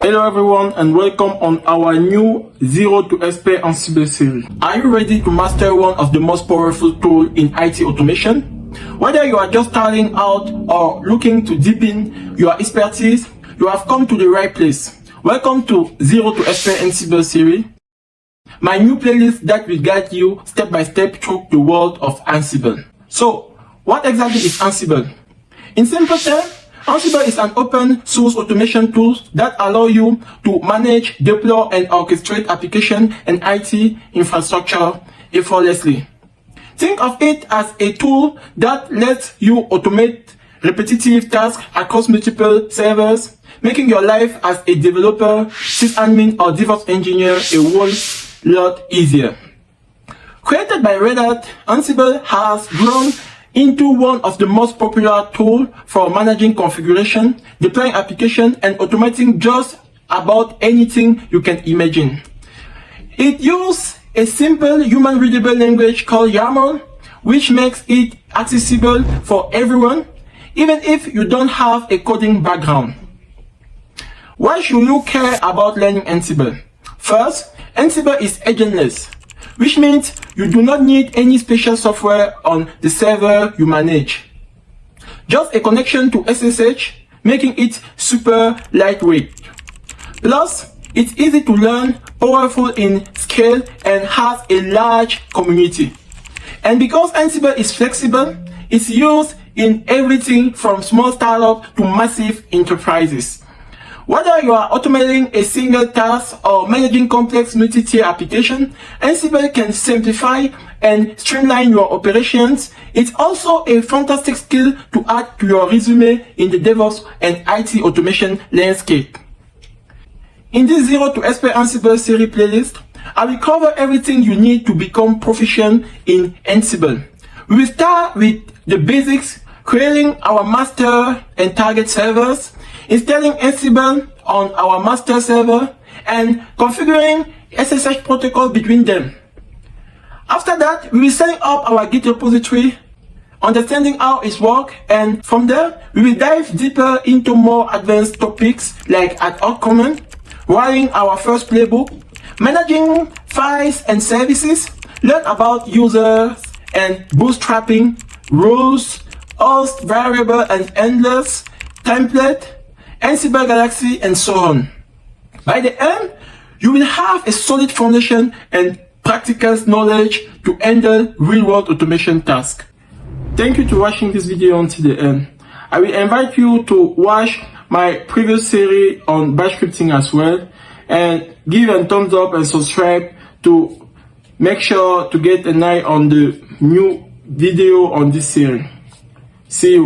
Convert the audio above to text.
Hello everyone and welcome on our new Zero to SP Ansible series. Are you ready to master one of the most powerful tools in IT automation? Whether you are just starting out or looking to deepen your expertise, you have come to the right place. Welcome to Zero to SP Ansible series, my new playlist that will guide you step by step through the world of Ansible. So, what exactly is Ansible? In simple terms, Ansible is an open source automation tool that allows you to manage, deploy, and orchestrate application and IT infrastructure effortlessly. Think of it as a tool that lets you automate repetitive tasks across multiple servers, making your life as a developer, sysadmin, or DevOps engineer a whole lot easier. Created by Red Hat, Ansible has grown into one of the most popular tools for managing configuration, deploying applications, and automating just about anything you can imagine. It uses a simple human-readable language called YAML, which makes it accessible for everyone, even if you don't have a coding background. Why should you care about learning Ansible? First, Ansible is agentless, which means you do not need any special software on the server you manage. Just a connection to SSH, making it super lightweight. Plus, it's easy to learn, powerful in scale, and has a large community. And because Ansible is flexible, it's used in everything from small startups to massive enterprises. Whether you are automating a single task or managing complex multi-tier applications, Ansible can simplify and streamline your operations. It's also a fantastic skill to add to your resume in the DevOps and IT automation landscape. In this Zero to SP Ansible series playlist, I will cover everything you need to become proficient in Ansible. We will start with the basics, creating our master and target servers, installing Ansible on our master server, and configuring SSH protocol between them. After that, we will set up our Git repository, understanding how it works, and from there, we will dive deeper into more advanced topics like ad hoc command, writing our first playbook, managing files and services, learn about users and bootstrapping, rules, host, variable and handlers, template, Ansible Galaxy, and so on. By the end, you will have a solid foundation and practical knowledge to handle real-world automation tasks. Thank you for watching this video until the end. I will invite you to watch my previous series on bash scripting as well, and give a thumbs up and subscribe to make sure to get an eye on the new video on this series. See you.